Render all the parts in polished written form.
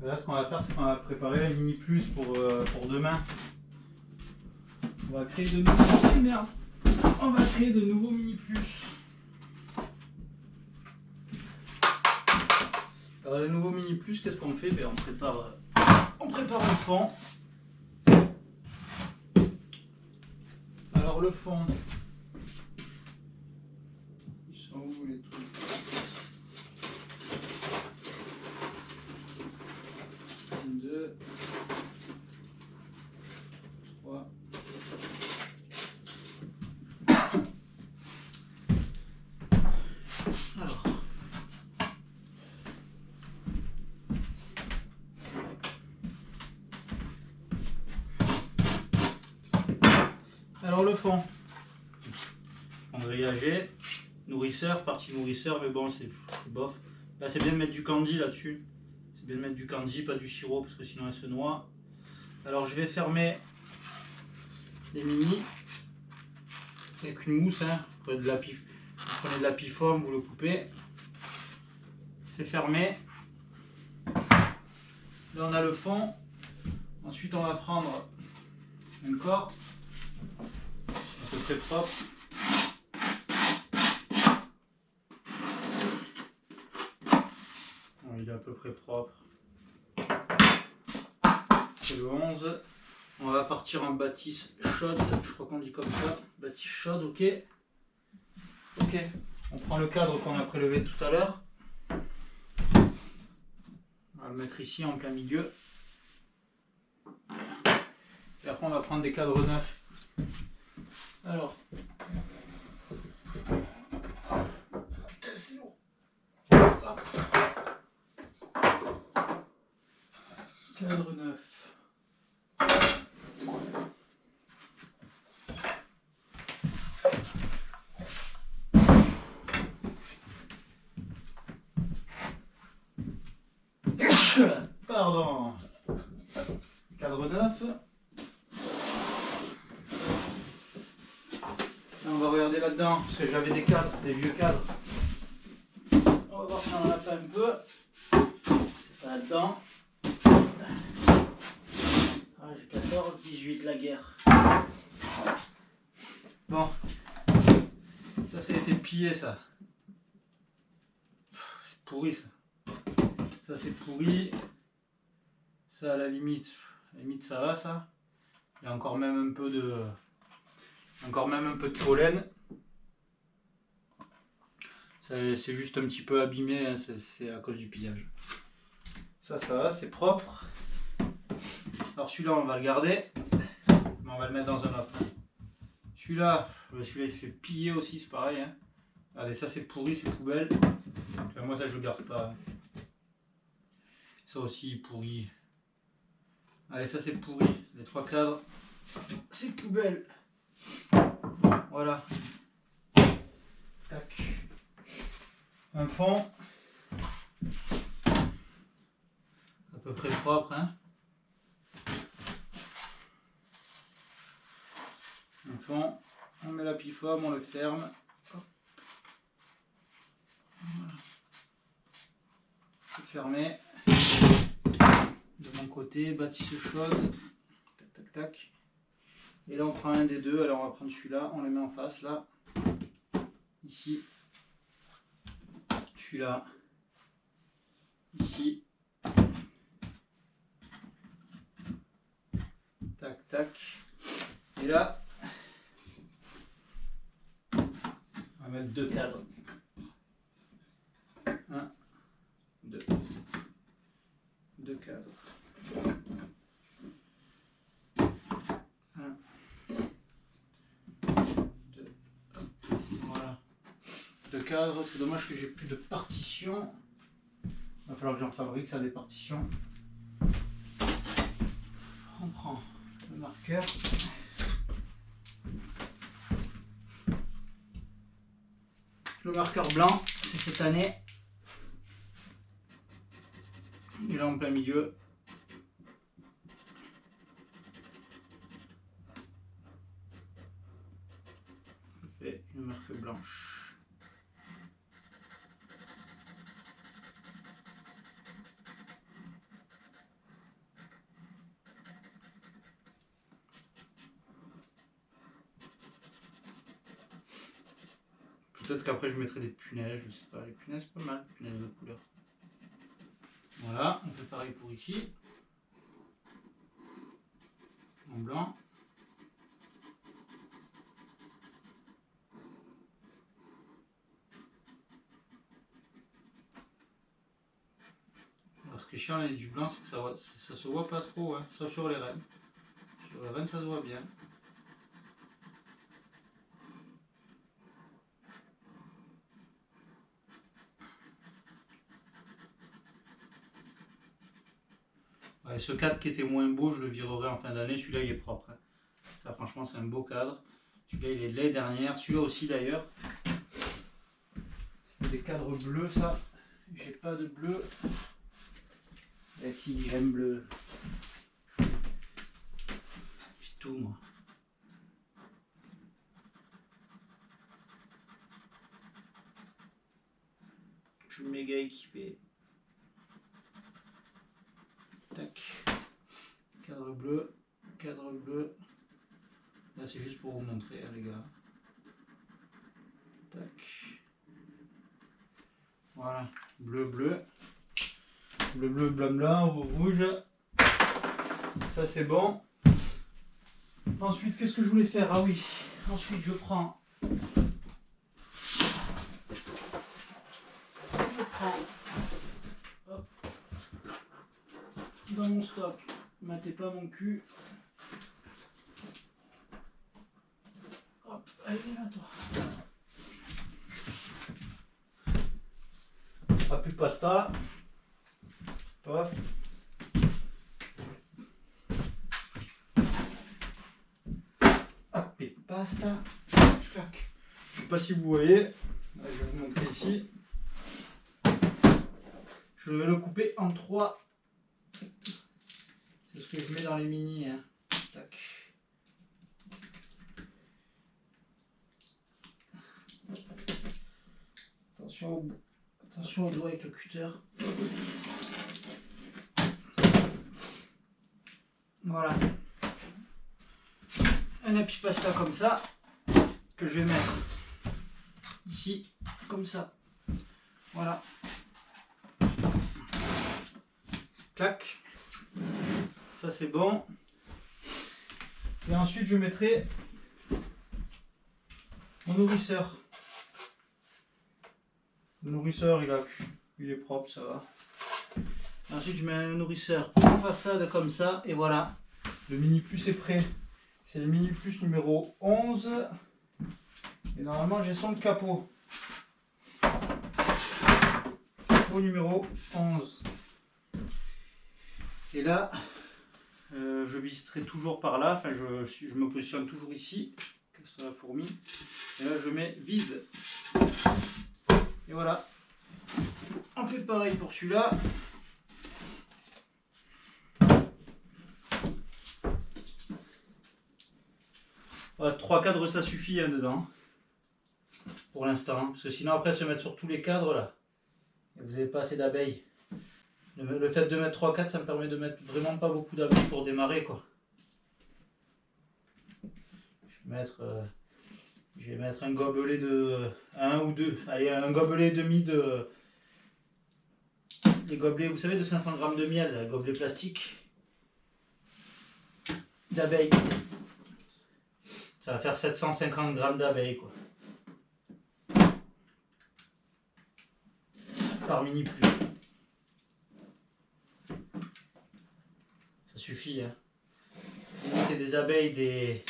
Là, ce qu'on va faire, c'est qu'on va préparer un mini plus pour demain. On va créer de nouveaux. Merde. On va créer de nouveaux mini plus. Alors, les nouveaux mini plus, qu'est-ce qu'on fait? Ben, on prépare le fond. Alors, le fond. Ils sont où les trucs? Un, deux, trois. Alors le fond, on grillagé, nourrisseur, partie nourrisseur, mais bon c'est bof. Là c'est bien de mettre du candy là-dessus. C'est bien de mettre du candy, pas du sirop, parce que sinon elle se noie. Alors je vais fermer les mini avec une mousse, hein. Vous prenez de la piforme, vous le coupez. C'est fermé. Là on a le fond. Ensuite on va prendre un corps à peu près propre. Bon, il est à peu près propre. C'est le 11. On va partir en bâtisse chaude, je crois qu'on dit comme ça. Bâtisse chaude, ok. Ok. On prend le cadre qu'on a prélevé tout à l'heure. On va le mettre ici en plein milieu. Et après on va prendre des cadres neufs. Alors. Putain c'est lourd. Hop. Cadre neuf. Pardon. Cadre neuf. On va regarder là-dedans, parce que j'avais des cadres, des vieux cadres. On va voir si on en a pas un peu. C'est pas là-dedans. Ah, j'ai 14, 18, la guerre. Bon. Ça, ça a été pillé, ça. C'est pourri, ça. Ça, c'est pourri. Ça, à la limite ça va, ça. Il y a encore même un peu de... pollen. C'est juste un petit peu abîmé, hein, c'est à cause du pillage. Ça va, c'est propre. Alors celui-là, on va le garder, mais on va le mettre dans un autre. Celui-là, il se fait piller aussi, c'est pareil. Hein. Regardez, ça c'est pourri, c'est poubelle. Enfin, moi ça je le garde pas. Ça aussi pourri. Allez, ça c'est pourri. Les trois cadres, c'est poubelle. Voilà. Tac. Un fond. À peu près propre, hein. Un fond. On met la piforme, on le ferme. Voilà. C'est fermé. De mon côté, bâtisse chaude. Tac, tac, tac. Et là, on prend un des deux. Alors, on va prendre celui-là. On le met en face, là. Ici. Celui-là. Ici. Tac, tac. Et là, on va mettre deux cadres. 1, 2. Deux cadres. 1, 2. Voilà. Deux cadres. C'est dommage que j'ai plus de partition. Il va falloir que j'en fabrique ça des partitions. On prend le marqueur. Le marqueur blanc, c'est cette année. Il est en plein milieu. Je fais une marque blanche. Peut-être qu'après je mettrai des punaises, je sais pas. Les punaises, pas mal, les punaises de couleur. Voilà, on fait pareil pour ici. En blanc. Alors, ce qui est chiant avec du blanc, c'est que ça se voit pas trop, hein, sauf sur les rennes. Sur les rennes, ça se voit bien. Ouais, ce cadre qui était moins beau, je le virerai en fin d'année. Celui-là, il est propre. Hein. Ça, franchement, c'est un beau cadre. Celui-là, il est de l'année dernière. Celui-là aussi, d'ailleurs. C'était des cadres bleus, ça. J'ai pas de bleu. Et si, j'aime bleu. J'ai tout, moi. Je suis méga équipé. Tac. Cadre bleu. Cadre bleu. Là, c'est juste pour vous montrer, hein, les gars. Tac. Voilà. Bleu, bleu. Bleu, bleu, blanc, blanc, rouge. Ça, c'est bon. Ensuite, qu'est-ce que je voulais faire? Ah oui. Ensuite, je prends. Hop, dans mon stock. Matez pas mon cul. Hop, allez, viens là, toi. Plus de pasta. Paf. Hop, et pasta. Je claque. Je sais pas si vous voyez. Je vais vous montrer ici. Je vais le couper en 3. C'est ce que je mets dans les mini. Hein. Tac. Attention au doigt avec le cutter. Voilà. Un happy pasta comme ça, que je vais mettre ici, comme ça. Voilà. Clac. Ça c'est bon. Et ensuite je mettrai mon nourrisseur. Le nourrisseur il est propre, ça va. Ensuite je mets un nourrisseur en façade comme ça et voilà. Le mini plus est prêt. C'est le mini plus numéro 11. Et normalement j'ai son capot. Capot numéro 11. Et là, je visiterai toujours par là. Enfin, je me positionne toujours ici. Qu'est-ce que la fourmi? Et là, je mets vide. Et voilà. On fait pareil pour celui-là. Voilà, 3 cadres, ça suffit hein, dedans. Pour l'instant. Hein, parce que sinon, après, se mettre sur tous les cadres là. Et vous n'avez pas assez d'abeilles. Le fait de mettre 3-4, ça me permet de mettre vraiment pas beaucoup d'abeilles pour démarrer quoi. Je vais mettre un gobelet de 1 ou 2. Allez, un gobelet et demi de. Des gobelets, vous savez, de 500 grammes de miel, un gobelet plastique d'abeilles. Ça va faire 750 grammes d'abeilles quoi. Par mini plus. Ça suffit. Hein. Vous mettez des abeilles,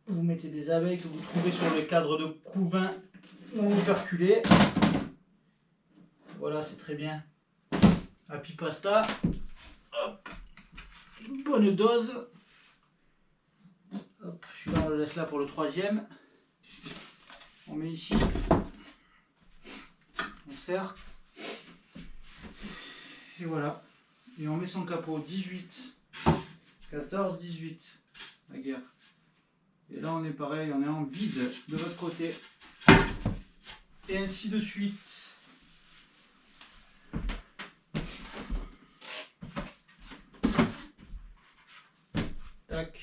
Vous mettez des abeilles que vous trouvez sur les cadres de couvain non operculés. Voilà, c'est très bien. Happy pasta. Hop. Une bonne dose. Hop, celui-là on le laisse là pour le 3e. On met ici. On serre. Et voilà. Et on met son capot 18. 14, 18. La guerre. Et là on est pareil, on est en vide de l'autre côté. Et ainsi de suite. Tac.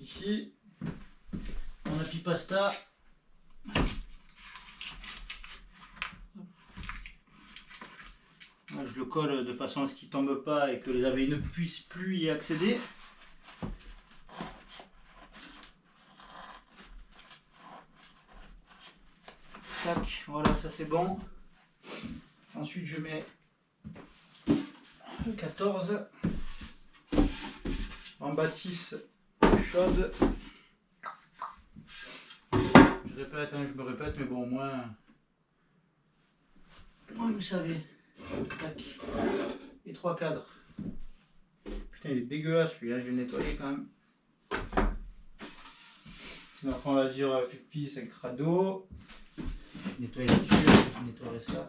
Ici. apipasta. Là, je le colle de façon à ce qu'il ne tombe pas et que les abeilles ne puissent plus y accéder. Tac, voilà, ça c'est bon. Ensuite je mets le 14 en bâtisse chaude. Je répète, hein, je me répète, mais bon, au moins vous savez. Tac. Et 3 cadres. Putain, il est dégueulasse lui, hein, je vais le nettoyer quand même. Donc on va dire Fifi, c'est un crado. Nettoyer là-dessus, je nettoierai ça.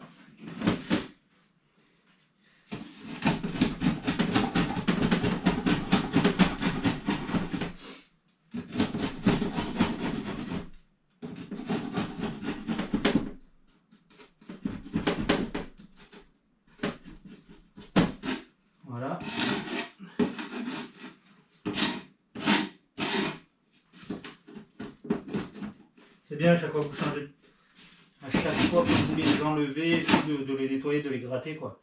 Voilà. C'est bien à chaque fois que vous changez. À chaque fois que vous les enlevez, de les nettoyer, de les gratter quoi.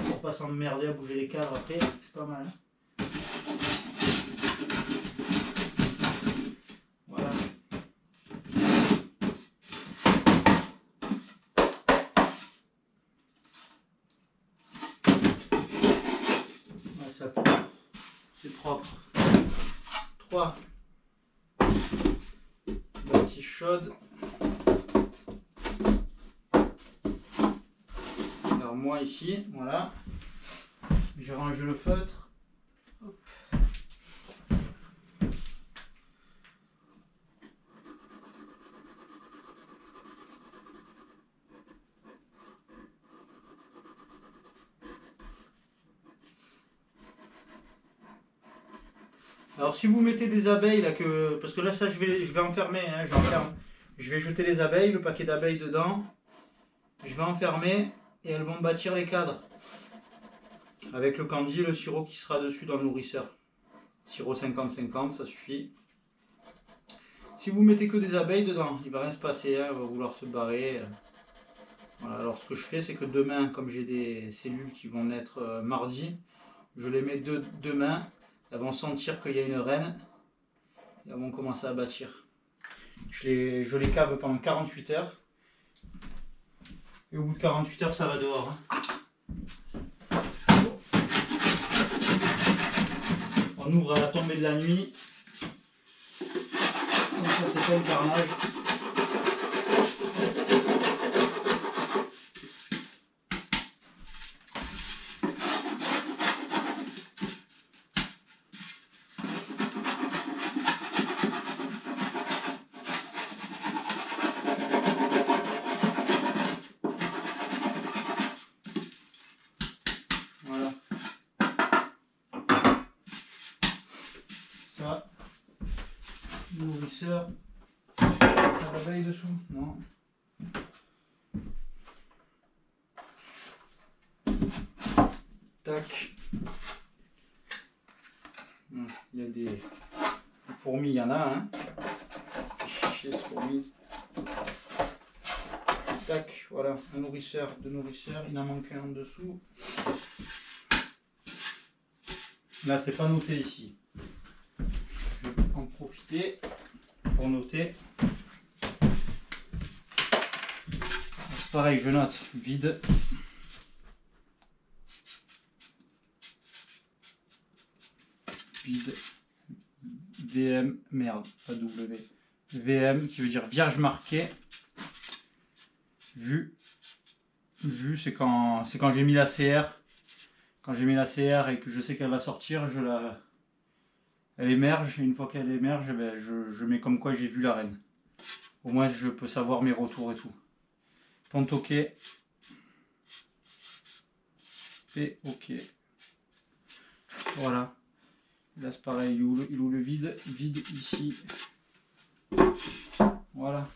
Pour pas s'emmerder à bouger les cadres après, c'est pas mal. Hein. Voilà. Ouais, ça, c'est propre. 3 bâtisses chaudes. Moi ici, voilà, j'ai rangé le feutre. Hop. Alors si vous mettez des abeilles là, parce que là ça je vais enfermer, hein, j'enferme. Je vais jeter les abeilles, le paquet d'abeilles dedans, je vais enfermer et elles vont bâtir les cadres. Avec le candy et le sirop qui sera dessus dans le nourrisseur. Sirop 50-50, ça suffit. Si vous mettez que des abeilles dedans, il ne va rien se passer, hein, elle va vouloir se barrer. Voilà, alors ce que je fais, c'est que demain, comme j'ai des cellules qui vont naître mardi, je les mets demain, elles vont sentir qu'il y a une reine et elles vont commencer à bâtir. Je les cave pendant 48 heures et au bout de 48 heures, ça va dehors. Hein. On ouvre à la tombée de la nuit. Donc ça c'est pas le carnage. Voilà. Ça. Nourrisseur. Pas d'abeille dessous? Non. Tac. Il y a des fourmis, il y en a, hein. Chez ce fourmis. Tac, voilà, un nourrisseur, deux nourrisseurs, il en manque un en dessous. Là, c'est pas noté ici. Je vais en profiter pour noter. C'est pareil, je note vide. Vide. VM, merde, pas W. VM qui veut dire vierge marquée. Vue, c'est quand j'ai mis la CR. Quand j'ai mis la CR et que je sais qu'elle va sortir, elle émerge. Et une fois qu'elle émerge, ben, je mets comme quoi j'ai vu la reine. Au moins, je peux savoir mes retours et tout. Ponte OK. Et OK. Voilà. Là, c'est pareil. Il ouvre le vide. Vide ici. Voilà.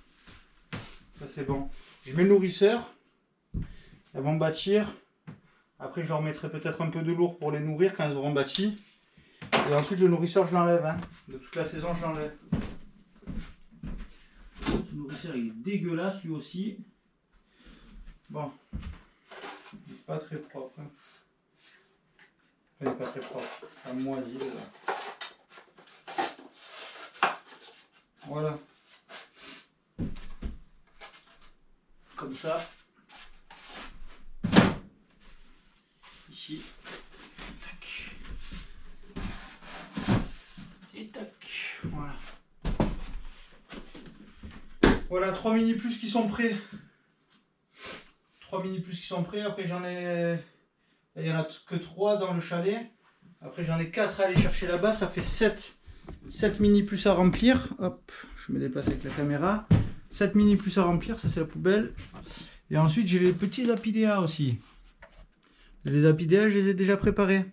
Ça, c'est bon. Je mets le nourrisseur. Elles vont bâtir. Après, je leur mettrai peut-être un peu de lourd pour les nourrir quand elles auront bâti. Et ensuite le nourrisseur je l'enlève, hein. De toute la saison je l'enlève. Ce nourrisseur il est dégueulasse lui aussi. Bon, il n'est pas très propre. Hein. Enfin, il n'est pas très propre, ça moisit là. Voilà. Comme ça. Ici. Tac. Et tac. Voilà. Voilà, 3 mini plus qui sont prêts. 3 mini plus qui sont prêts. Après j'en ai... Il n'y en a que 3 dans le chalet. Après j'en ai 4 à aller chercher là-bas. Ça fait 7 mini plus à remplir. Hop, je me déplace avec la caméra. 7 mini plus à remplir, ça c'est la poubelle. Et ensuite j'ai les petits apidéas aussi. Les apidéas je les ai déjà préparés.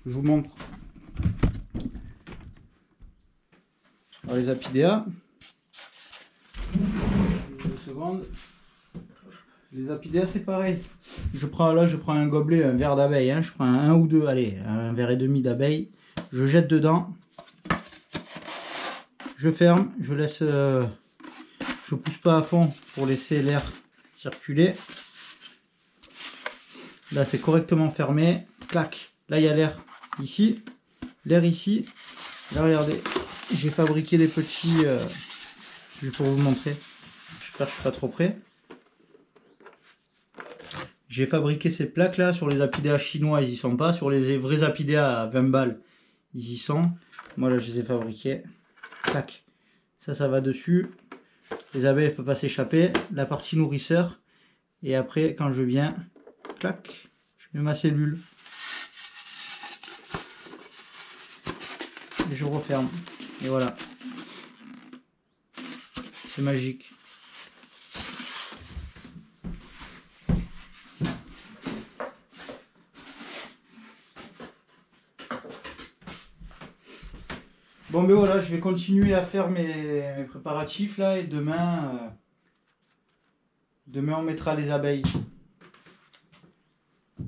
Je vous montre. Alors les apidéas. 2 secondes. Les apidéas c'est pareil. Je prends un gobelet, un verre d'abeille. Hein. Je prends un ou deux, allez, un verre et demi d'abeille. Je jette dedans. Je ferme, je laisse, je pousse pas à fond pour laisser l'air circuler. Là c'est correctement fermé, clac. Là il y a l'air ici, l'air ici. Là regardez, j'ai fabriqué des petits, je vais pour vous montrer. J'espère que je suis pas trop près. J'ai fabriqué ces plaques là sur les apidéas chinois, ils y sont pas. Sur les vrais apidéas à 20 balles, ils y sont. Moi là je les ai fabriqués. Clac. Ça va dessus. Les abeilles ne peuvent pas s'échapper. La partie nourrisseur. Et après, quand je viens, clac, je mets ma cellule. Et je referme. Et voilà. C'est magique. Bon ben voilà, je vais continuer à faire mes préparatifs là et demain on mettra les abeilles.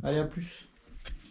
Allez, à plus.